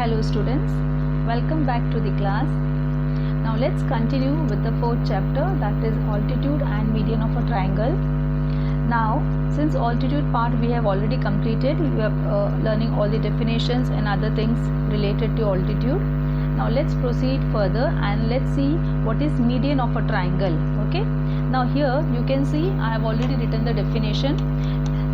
Hello students, welcome back to the class. Now let's continue with the fourth chapter, that is altitude and median of a triangle. Now since altitude part we have already completed, we are learning all the definitions and other things related to altitude. Now let's proceed further and let's see what is median of a triangle. Okay, now here you can see I have already written the definition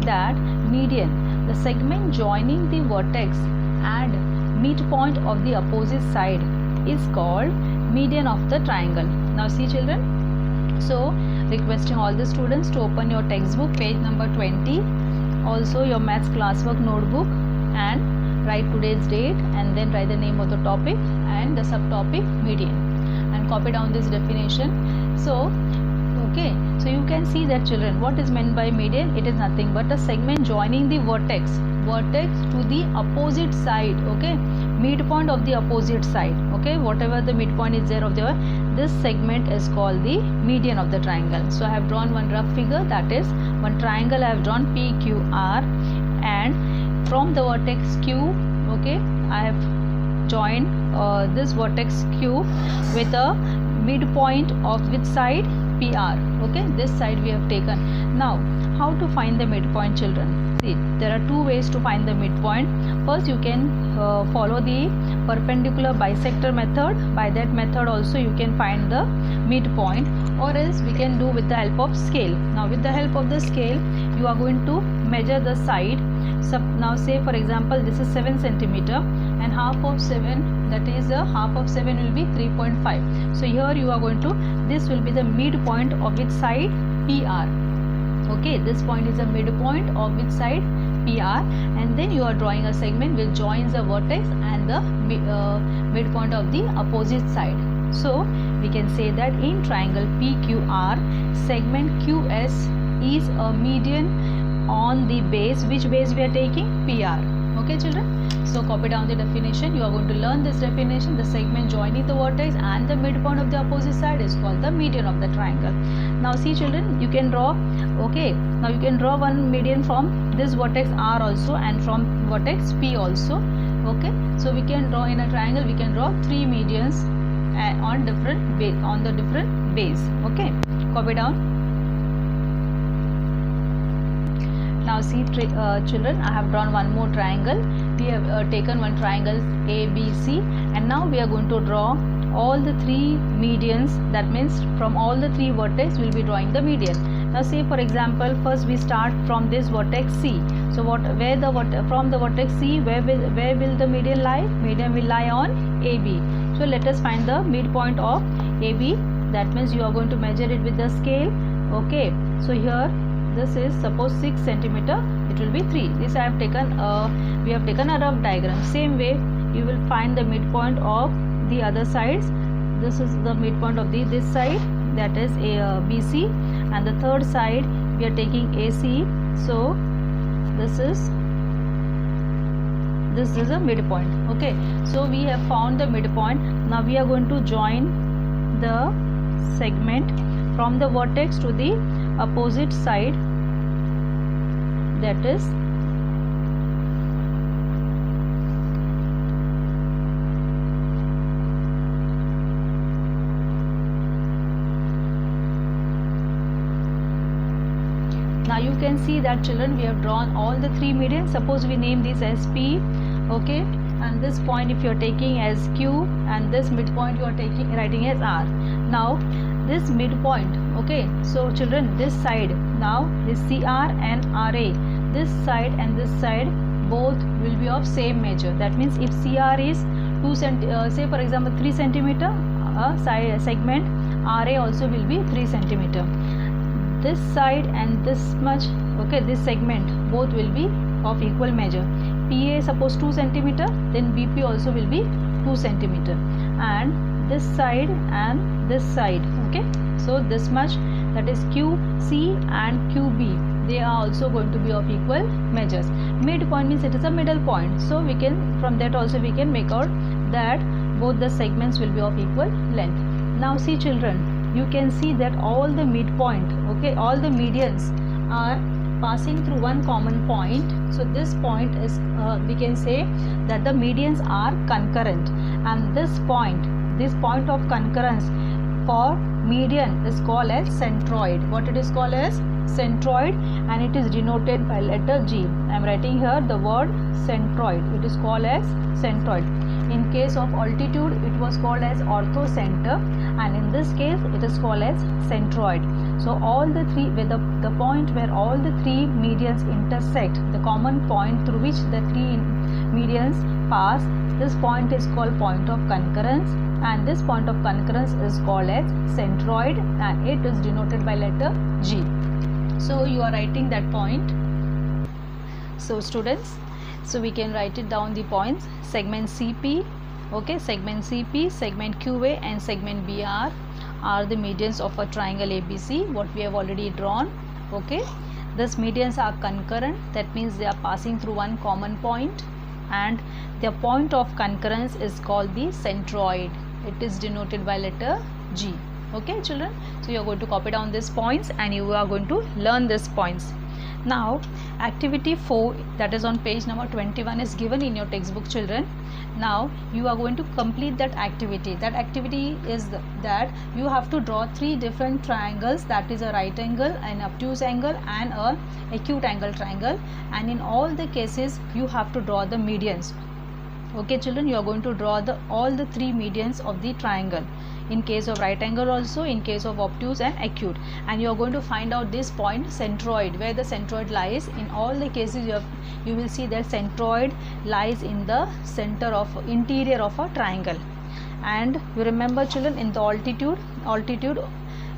that median, the segment joining the vertex and midpoint of the opposite side, is called median of the triangle. Now see children, so requesting all the students to open your textbook page number 20, also your maths classwork notebook, and write today's date and then write the name of the topic and the subtopic median and copy down this definition. So okay, so you can see that children, what is meant by median? It is nothing but a segment joining the vertex to the opposite side. Okay, midpoint of the opposite side. Okay, whatever the midpoint is there of this segment is called the median of the triangle. So I have drawn one rough figure, that is one triangle I have drawn PQR, and from the vertex Q, okay, I have joined this vertex Q with a midpoint of which side? PR. Okay, this side we have taken. Now how to find the midpoint, children? See, there are two ways to find the midpoint. First, you can follow the perpendicular bisector method. By that method also you can find the midpoint, or else we can do with the help of scale. Now with the help of the scale you are going to measure the side. So now say for example this is 7 centimeter and half of 7, that is half of 7 will be 3.5. so here you are going to, this will be the midpoint of which side? PR. Okay, this point is the midpoint of which side? PR, and then you are drawing a segment which joins the vertex and the midpoint of the opposite side. So we can say that in triangle PQR, segment QS is a median on the base. Which base we are taking? PR. Okay children, so copy down the definition. You are going to learn this definition. The segment joining the vertex and the midpoint of the opposite side is called the median of the triangle. Now see children, you can draw, okay, now you can draw one median from this vertex R also and from vertex P also. Okay, so we can draw in a triangle, we can draw three medians on different base, on the different base. Okay, copy down. Now see children, I have drawn one more triangle. We have taken one triangle ABC, and now we are going to draw all the three medians. That means from all the three vertex we will be drawing the median. Now say for example, first we start from this vertex C. So from the vertex C, where will the median lie? Median will lie on AB. So let us find the midpoint of AB. That means you are going to measure it with the scale. Okay, so here this is suppose 6 centimeter, it will be 3. This I have taken we have taken a rough diagram. Same way you will find the midpoint of the other sides. This is the midpoint of this side, that is BC, and the third side we are taking AC. So this is a midpoint. Okay, so we have found the midpoint. Now we are going to join the segment from the vertex to the opposite side, that is now you can see that children, we have drawn all the three medians. Suppose we name this as P, okay, and this point if you are taking as Q, and this midpoint you are writing as R. Now this midpoint, okay, so children, this side now is CR and RA. This side and this side both will be of same measure. That means if CR is 2 say for example 3 centimeter, side segment RA also will be 3 centimeter. This side and this much, okay, this segment both will be of equal measure. PA suppose 2 centimeter, then BP also will be 2 centimeter, and this side and this side, okay, so this much, that is QC and QB, they are also going to be of equal measures. Midpoint means it is a middle point, so we can, from that also we can make out that both the segments will be of equal length. Now see children, you can see that all the midpoint, okay, all the medians are passing through one common point. So this point is we can say that the medians are concurrent, and this point of concurrence for median is called as centroid. What it is called as? Centroid, and it is denoted by letter G. I am writing here the word centroid. It is called as centroid. In case of altitude, it was called as orthocenter, and in this case it is called as centroid. So all the three, with the point where all the three medians intersect, the common point through which the three medians pass, this point is called point of concurrence, and this point of concurrence is called as centroid, and it is denoted by letter G. So you are writing that point. So students, so we can write it down the points. Segment CP, okay, segment CP, segment QA and segment BR are the medians of a triangle ABC, what we have already drawn. Okay, these medians are concurrent, that means they are passing through one common point, and their point of concurrence is called the centroid. It is denoted by letter G. Okay children, so you are going to copy down these points and you are going to learn these points. Now activity 4, that is on page number 21, is given in your textbook children. Now you are going to complete that activity. That activity is that you have to draw three different triangles, that is a right angle, an obtuse angle and a acute angle triangle, and in all the cases you have to draw the medians. Okay children, you are going to draw all the three medians of the triangle, in case of right angle also, in case of obtuse and acute, and you are going to find out this point centroid, where the centroid lies. In all the cases you will see that centroid lies in the center of interior of a triangle. And you remember children, in the altitude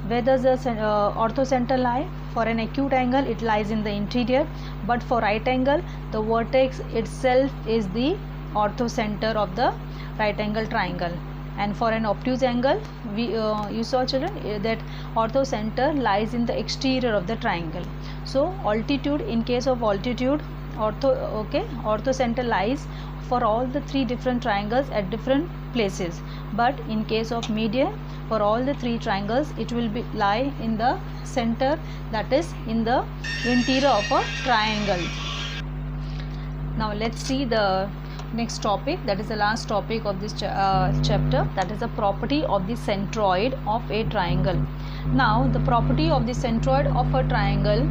where does the orthocenter lie? For an acute angle it lies in the interior, but for right angle the vertex itself is the orthocenter of the right angle triangle. And for an obtuse angle, you saw children that orthocenter lies in the exterior of the triangle. So altitude, in case of altitude, orthocenter lies for all the three different triangles at different places, but in case of median, for all the three triangles it will lie in the center, that is in the interior of a triangle. Now let's see the next topic, that is the last topic of this chapter, that is the property of the centroid of a triangle. Now the property of the centroid of a triangle,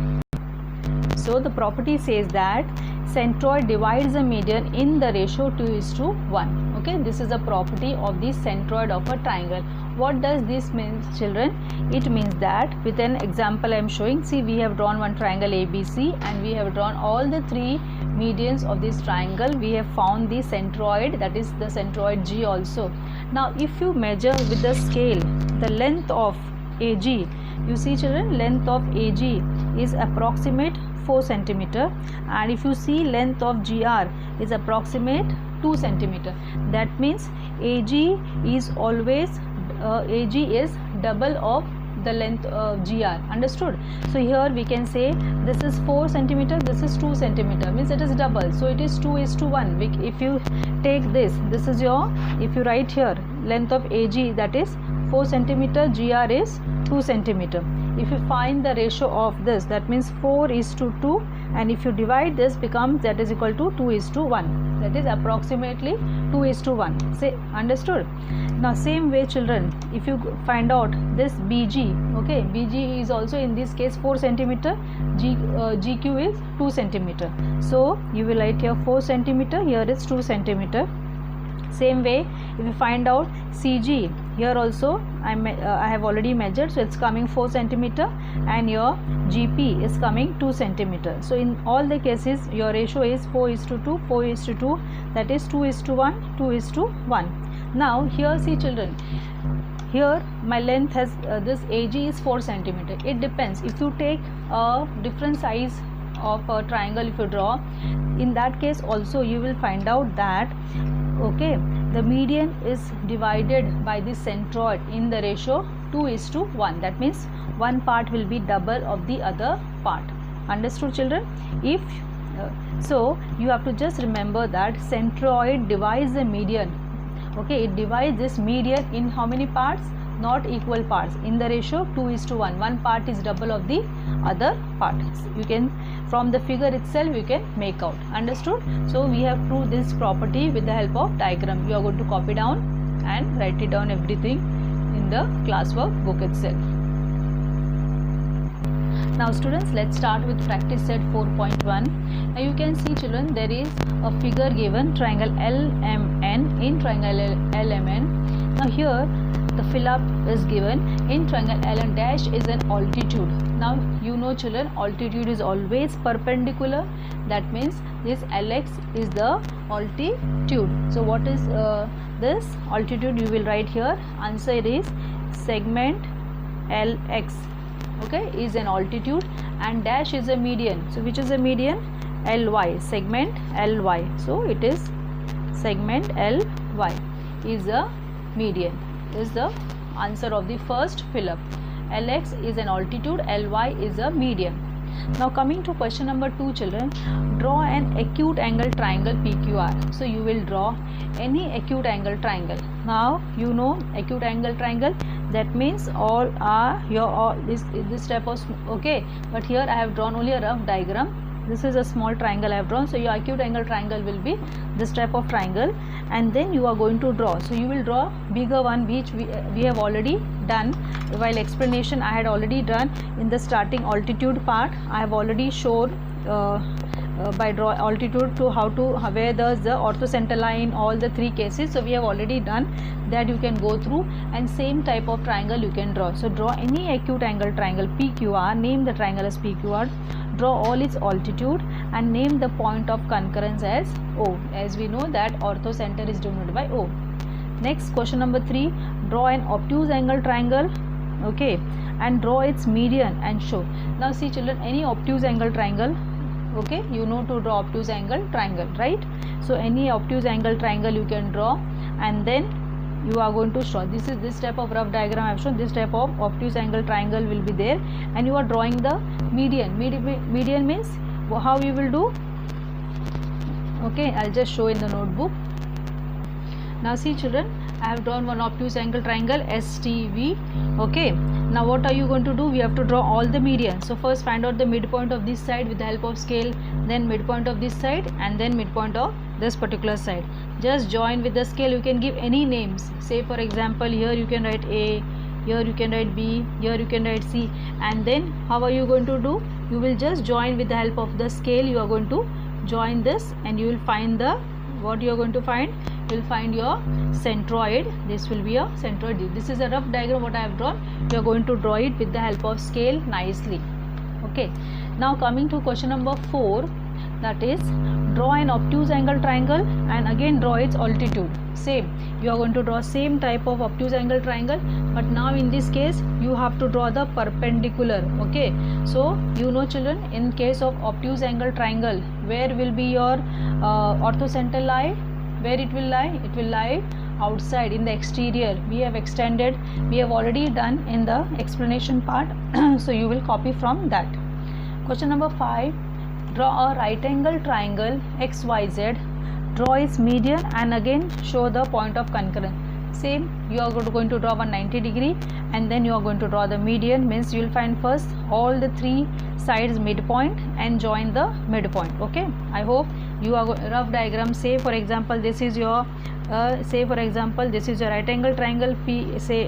so the property says that centroid divides the median in the ratio 2:1. Okay, this is the property of the centroid of a triangle. What does this mean children? It means that, with an example I am showing, see, we have drawn one triangle ABC and we have drawn all the three medians of this triangle. We have found the centroid, that is the centroid G also. Now if you measure with the scale the length of AG, you see children, length of AG is approximate 4 centimeter, and if you see length of GR is approximate 2 centimeter. That means AG is always AG is double of the length of GR. Understood? So here we can say this is 4 centimeter, this is 2 centimeter, means it is double, so it is 2:1. If you take this is your, if you write here length of AG, that is 4 centimeter, GR is 2 centimeter. If you find the ratio of this, that means 4:2, and if you divide this, becomes, that is equal to 2:1, that is approximately 2:1. Say, understood? Now same way children, if you find out this BG, okay, BG is also in this case 4 centimeter, GQ is 2 centimeter, so you will write here 4 centimeter, here is 2 centimeter. Same way, if you find out CG, here also I have already measured, so it's coming 4 centimeter, and your GP is coming 2 centimeter. So in all the cases your ratio is 4:2, 4:2, that is 2:1, 2:1. Now here see children, here my length has this AG is 4 centimeter. It depends, if you take a different size of a triangle, if you draw, in that case also you will find out that, okay, the median is divided by the centroid in the ratio 2:1. That means one part will be double of the other part. Understood children? If so you have to just remember that centroid divides the median. Okay, it divides this median in how many parts? not equal parts. In the ratio 2:1, one part is double of the other part. You can, from the figure itself you can make out. Understood? So we have proved this property with the help of diagram. You are going to copy down and write it down everything in the classwork book itself. Now students, let's start with practice set 4.1. Now you can see children, there is a figure given, triangle LMN. In triangle LMN, now here the fill-up is given. In triangle LN dash is an altitude. Now you know children, altitude is always perpendicular. That means this LX is the altitude. So what is this altitude? You will write here. Answer is segment LX. Okay, is an altitude, and dash is a median. So which is a median? LY, segment LY. So it is segment LY is a median, is the answer of the first fill up. LX is an altitude, LY is a median. Now coming to question number 2 children, draw an acute angle triangle PQR. So you will draw any acute angle triangle. Now you know acute angle triangle, that means all are your this type of, okay, but here I have drawn only a rough diagram. This is a small triangle I have drawn. So your acute angle triangle will be this type of triangle, and then you are going to draw. So you will draw bigger one, which we have already done while explanation. I had already done in the starting altitude part. I have already showed by draw altitude to where there's the orthocenter line, all the 3 cases. So we have already done that. You can go through, and same type of triangle you can draw. So draw any acute angle triangle PQR, name the triangle as PQR, draw all its altitude, and name the point of concurrence as O, as we know that orthocenter is denoted by O. Next, question number 3, draw an obtuse angle triangle, okay, and draw its median and show. Now see children, any obtuse angle triangle, okay, you know to draw obtuse angle triangle, right? So any obtuse angle triangle you can draw, and then you are going to show. This is this type of rough diagram I have shown. This type of obtuse angle triangle will be there, and you are drawing the median. Median means how you will do, okay, I'll just show in the notebook. Now see children, I have drawn one obtuse angle triangle STV. Okay, now what are you going to do? We have to draw all the medians. So first find out the midpoint of this side with the help of scale, then midpoint of this side, and then midpoint of this particular side. Just join with the scale. You can give any names. Say for example, here you can write A, here you can write B, here you can write C, and then how are you going to do? You will just join with the help of the scale. You are going to join this, and you will find the, what you are going to find? You will find your centroid. This will be a centroid. This is a rough diagram what I have drawn. You are going to draw it with the help of scale nicely. Okay, now coming to question number 4, that is draw an obtuse angle triangle and again draw its altitude. Same, you are going to draw same type of obtuse angle triangle, but now in this case you have to draw the perpendicular. Okay, so you know children, in case of obtuse angle triangle, where will be your orthocenter lie? Where it will lie? It will lie outside in the exterior. We have extended, we have already done in the explanation part. So you will copy from that. Question number 5, draw a right angle triangle XYZ, draw its median and again show the point of concurrence. Same, you are going to draw 190 degree and then you are going to draw the median, means you will find first all the 3 sides midpoint and join the midpoint. Okay, I hope you are rough diagram. Say for example, this is your say for example this is your right angle triangle P. Say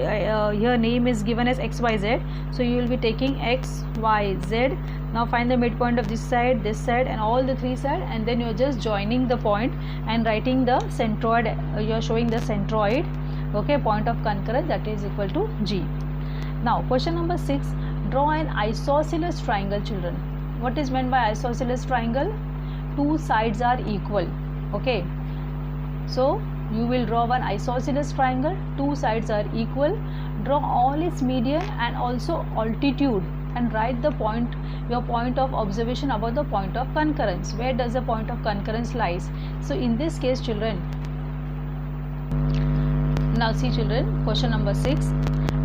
here name is given as XYZ, so you will be taking XYZ. Now find the midpoint of this side, and all the 3 sides, and then you are just joining the point and writing the centroid. You are showing the centroid. Okay, point of concurrence, that is equal to G. Now question number 6, draw an isosceles triangle. Children, what is meant by isosceles triangle? 2 sides are equal. Okay, so you will draw one isosceles triangle, 2 sides are equal, draw all its median and also altitude, and write the point, your point of observation about the point of concurrence. Where does the point of concurrence lies? So in this case children, now see children, question number 6,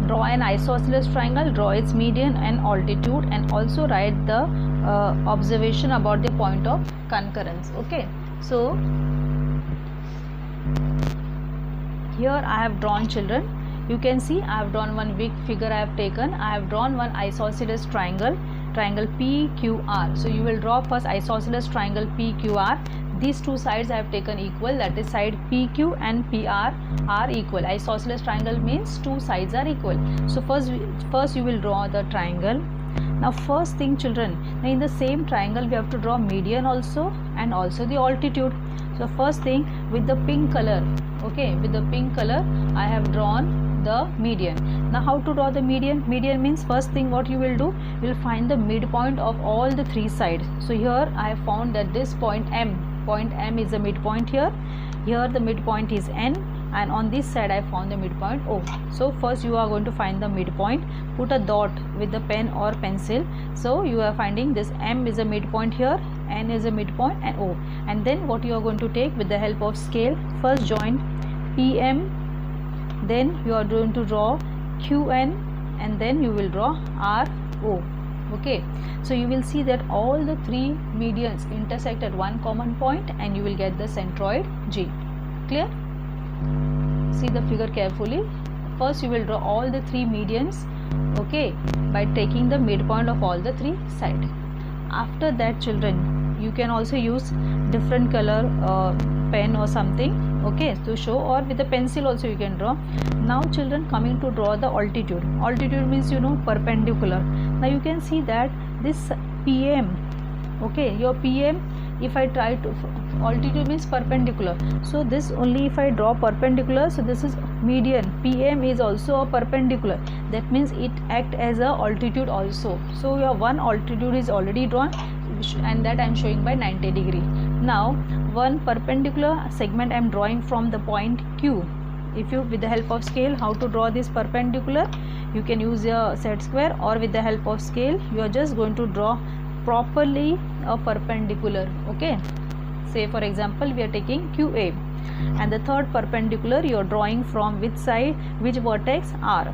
draw an isosceles triangle, draw its median and altitude, and also write the observation about the point of concurrence. Okay, so here I have drawn children, you can see I have drawn one big figure. I have taken, I have drawn one isosceles triangle, triangle PQR. So you will draw first isosceles triangle PQR. These two sides I have taken equal, that is side PQ and PR are equal. Isosceles triangle means two sides are equal. So first you will draw the triangle. Now first thing children, in the same triangle we have to draw median also and also the altitude. So first thing, with the pink color, okay, with the pink color I have drawn the median. Now how to draw the median? Median means first thing what you will do, you will find the midpoint of all the three sides. So here I have found that this point M is the midpoint here. Here the midpoint is N, and on this side I found the midpoint O. So first you are going to find the midpoint, put a dot with the pen or pencil. So you are finding this M is a midpoint here, N is a midpoint, and O. And then what you are going to take with the help of scale, first join PM, then you are going to draw QN, and then you will draw RO. Okay, so you will see that all the three medians intersect at one common point and you will get the centroid G. Clear? See the figure carefully. First you will draw all the three medians, okay, by taking the midpoint of all the three sides. After that children, you can also use different color pen or something, okay, to show, or with a pencil also you can draw. Now children, coming to draw the altitude. Altitude means, you know, perpendicular. Now you can see that this PM, okay, your PM, if I try to, altitude means perpendicular, so this only if I draw perpendicular, so this is median. PM is also a perpendicular, that means it act as a altitude also. So your one altitude is already drawn, and that I am showing by 90 degree. Now one perpendicular segment I am drawing from the point Q. If you, with the help of scale, how to draw this perpendicular, you can use a set square, or with the help of scale you are just going to draw properly a perpendicular. Okay, say for example we are taking QA, and the third perpendicular you are drawing from which side, which vertex, R.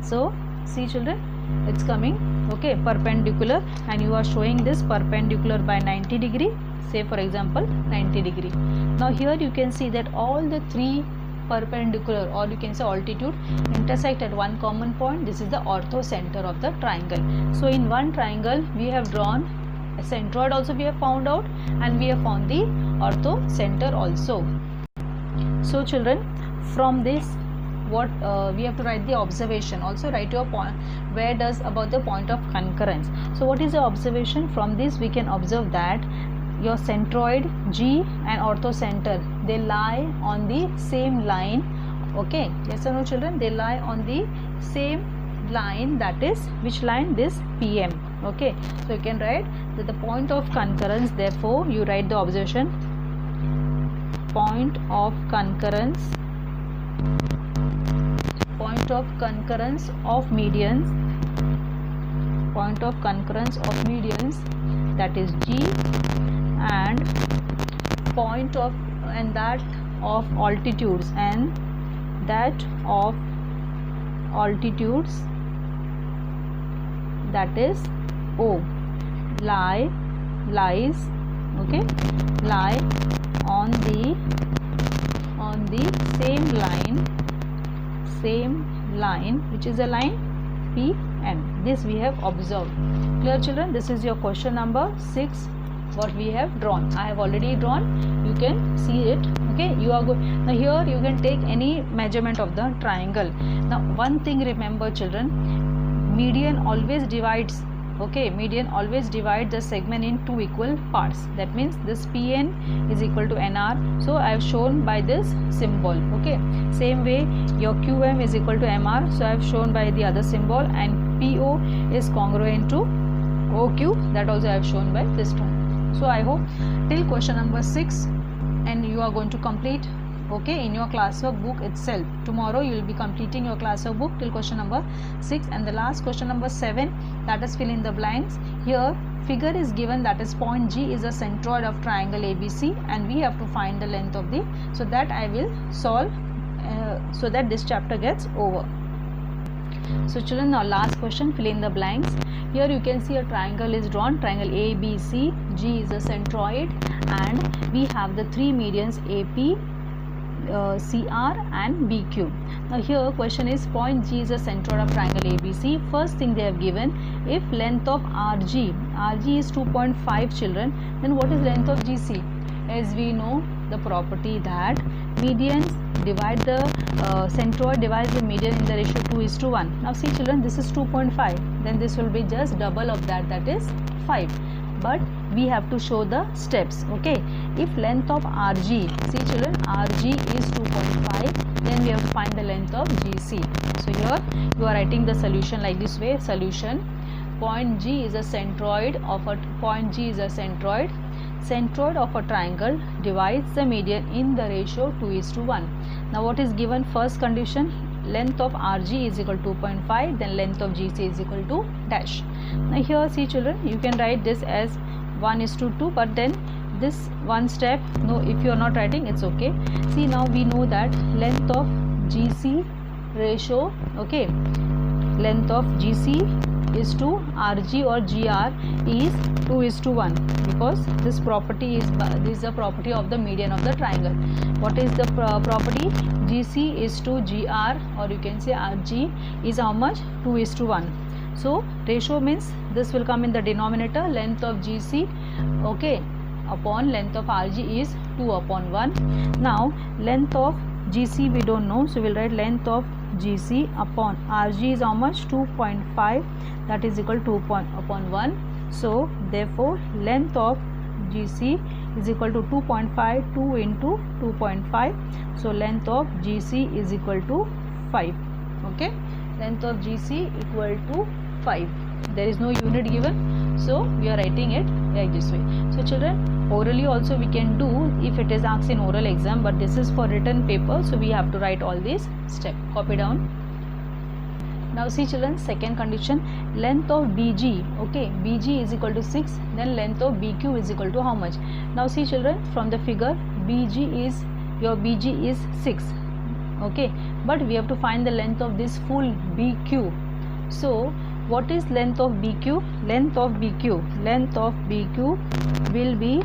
So see children, it's coming, okay, perpendicular, and you are showing this perpendicular by 90 degree, say for example 90 degree. Now here you can see that all the three perpendicular, or you can say altitude, intersect at one common point. This is the ortho center of the triangle. So in one triangle we have drawn a centroid also we have found out, and we have found the ortho center also. So children, from this what we have to write the observation, also write your point, where does about the point of concurrence. So what is the observation? From this we can observe that your centroid G and ortho center, they lie on the same line. Okay, yes or no children? They lie on the same line, that is which line? This PM. Okay, so you can write that the point of concurrence, therefore you write the observation, point of concurrence of medians, point of concurrence of medians, that is G, and point of, and that of altitudes, and that of altitudes, that is O, lies, okay, lie on the same line, which is a line PM. This we have observed. Clear children? This is your question number 6, what we have drawn. I have already drawn, you can see it. Okay, you are going, now here you can take any measurement of the triangle. Now one thing remember children, median always divides, okay, median always divides the segment in two equal parts. That means this PN is equal to NR, so I have shown by this symbol. Okay, same way your QM is equal to MR, so I have shown by the other symbol, and PO is congruent to OQ, that also I have shown by this one. So I hope till question number 6 and you are going to complete, okay, in your classwork book itself. Tomorrow you will be completing your classwork book till question number 6, and the last question number 7, that is fill in the blanks. Here figure is given, that is point G is a centroid of triangle ABC, and we have to find the length of the, so that I will solve so that this chapter gets over. So children, now last question, fill in the blanks. Here you can see a triangle is drawn, triangle ABC, G is a centroid, and we have the three medians AP, CR and BQ. Now here question is, point G is a centroid of triangle ABC. First thing they have given, if length of RG is 2.5 children, then what is length of GC? As we know the property that medians divide the centroid divides the median in the ratio 2:1. Now see children, this is 2.5, then this will be just double of that, that is 5. But we have to show the steps. Okay, if length of RG, see children, RG is 2.5, then we have to find the length of GC. So here you are writing the solution like this way. Solution: point G is a centroid of a centroid of a triangle divides the median in the ratio 2:1. Now what is given? First condition, length of RG is equal to 2.5, then length of GC is equal to dash. Now here see children, you can write this as 1:2, but then this one step, no, if you are not writing, it's okay. See, now we know that length of GC ratio, okay, length of GC is to RG or GR is 2:1, because this property is a property of the median of the triangle. What is the property? GC is to GR, or you can say RG is how much? 2:1. So ratio means this will come in the denominator, length of GC, okay, upon length of RG is 2/1. Now length of GC we don't know, so we'll write length of GC upon RG is how much? 2.5, that is equal to 2/1. So therefore length of GC is equal to 2.5, 2 into 2.5, so length of GC is equal to 5. Okay, length of GC equal to 5. There is no unit given, so we are writing it like this way. So children, orally also we can do if it is asked in oral exam, but this is for written paper, so we have to write all these steps. Copy down. Now see children, second condition, length of BG, okay, BG is equal to 6, then length of BQ is equal to how much? Now see children, from the figure, your BG is 6, okay, but we have to find the length of this full BQ. So what is length of BQ? Length of BQ will be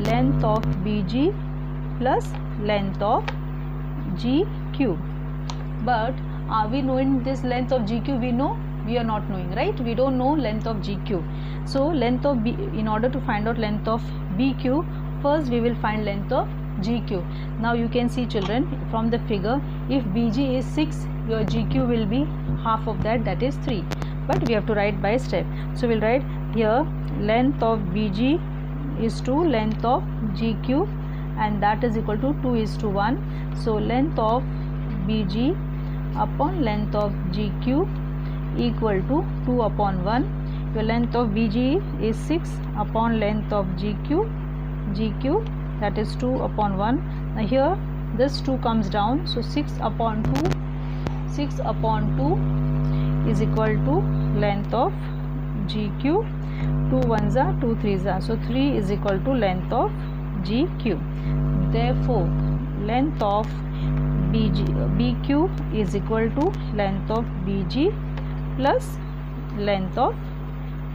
length of BG plus length of GQ. But are we knowing this length of GQ? We know? We are not knowing, right? We don't know length of GQ. So length of in order to find out length of BQ, first we will find length of GQ. Now you can see children, from the figure, if BG is 6, your GQ will be half of that, that is 3. But we have to write by step. So we'll write here length of BG is to length of GQ, and that is equal to 2:1. So length of BG upon length of GQ equal to 2/1. Your length of BG is 6 upon length of GQ, that is 2/1. Now here this 2 comes down, so 6/2 is equal to length of GQ. 2 1s are 2 3s are, so 3 is equal to length of GQ. Therefore length of BQ is equal to length of BG plus length of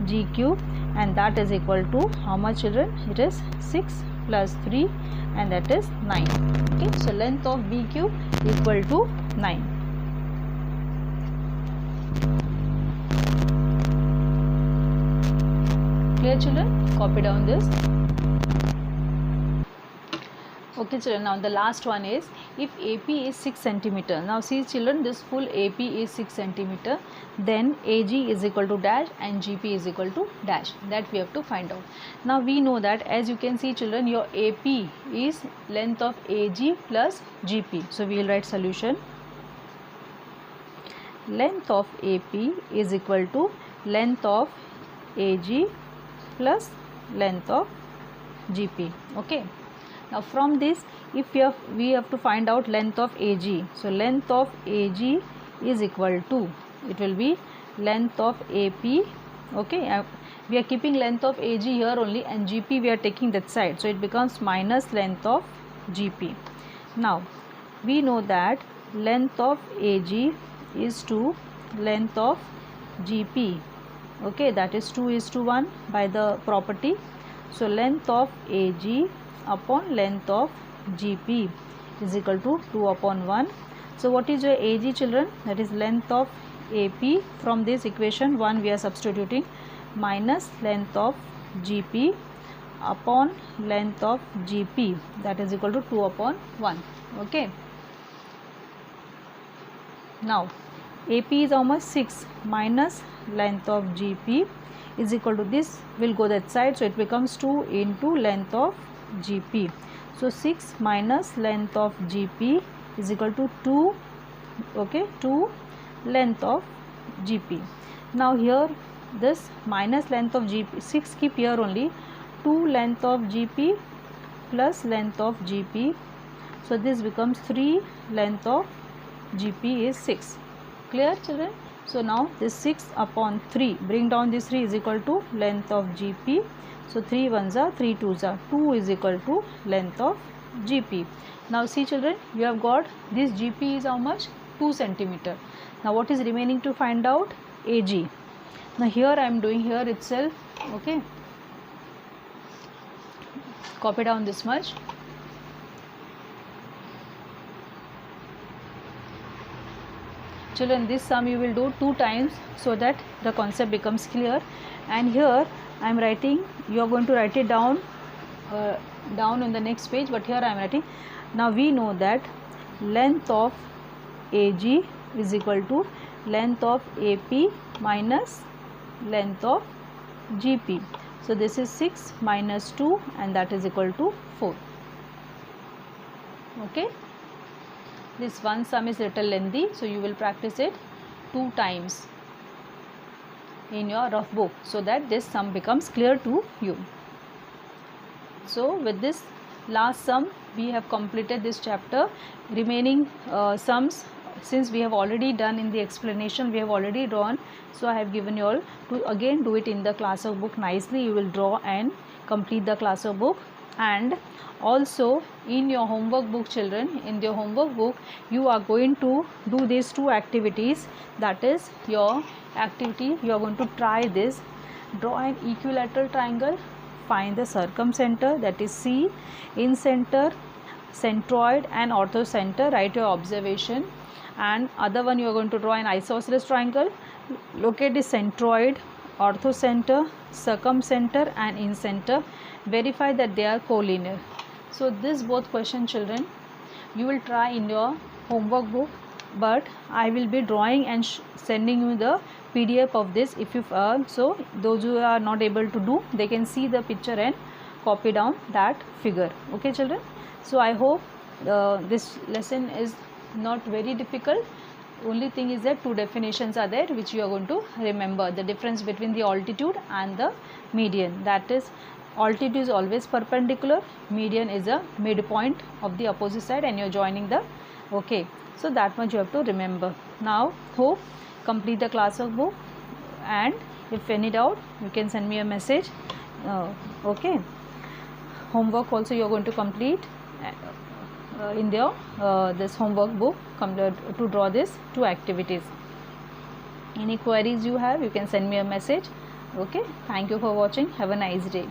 GQ, and that is equal to how much children? It is 6 plus 3, and that is 9. Okay, so length of BQ equal to 9. Clear children? Copy down this. Okay children, now the last one is, if AP is 6 centimeter. Now see children, this full AP is 6 centimeter, then AG is equal to dash and GP is equal to dash. That we have to find out. Now we know that, as you can see children, your AP is length of AG plus GP. So we will write solution. Length of AP is equal to length of AG plus length of GP. Okay. Now from this, if we have to find out length of AG. So length of AG is equal to, it will be length of AP. Okay, we are keeping length of AG here only, and GP we are taking that side, so it becomes minus length of GP. Now we know that length of AG is to length of GP. Okay, that is 2:1 by the property. So length of AG upon length of GP is equal to 2 upon 1. So what is your AG, children? That is length of AP. From this equation 1 we are substituting, minus length of GP upon length of GP, that is equal to 2 upon 1. Okay. Now AP is how much? 6 minus length of GP is equal to, this will go that side, so it becomes 2 into length of GP. So 6 minus length of GP is equal to 2, okay, 2 length of GP. Now here this minus length of GP, 6 keep here only, 2 length of GP plus length of GP, so this becomes 3 length of GP is 6. Clear, children? So now this 6 upon 3, bring down this 3 is equal to length of GP. So 3 ones are 3 twos are 2 is equal to length of GP. Now see, children, you have got this GP is how much? 2 centimeter. Now what is remaining to find out? AG. Now here I am doing here itself, okay, copy down this much. Children, this sum you will do 2 times so that the concept becomes clear. And here I am writing, you are going to write it down down in the next page, but here I am writing. Now we know that length of AG is equal to length of AP minus length of GP. So this is 6 minus 2 and that is equal to 4. Okay. This one sum is little lengthy, so you will practice it 2 times in your rough book so that this sum becomes clear to you. So with this last sum we have completed this chapter. Remaining sums, since we have already done in the explanation, we have already drawn, so I have given you all to again do it in the class of book nicely. You will draw and complete the class of book. And also in your homework book, children, in your homework book you are going to do these 2 activities. That is your activity, you are going to try this: draw an equilateral triangle, find the circumcenter, that is C, in center, centroid and orthocenter, write your observation. And other one, you are going to draw an isosceles triangle, locate the centroid, orthocenter, circumcenter and in center, verify that they are collinear. So this both question, children, you will try in your homework book, but I will be drawing and sending you the PDF of this. If you so those who are not able to do, they can see the picture and copy down that figure. Okay, children? So I hope this lesson is not very difficult. Only thing is that 2 definitions are there which you are going to remember: the difference between the altitude and the median. That is, altitude is always perpendicular, median is a midpoint of the opposite side and you are joining the, okay. So that much you have to remember. Now hope complete the class of book, and if any doubt you can send me a message. Okay, homework also you are going to complete in their this homework book to draw these 2 activities. Any queries you have, you can send me a message. Okay, thank you for watching. Have a nice day.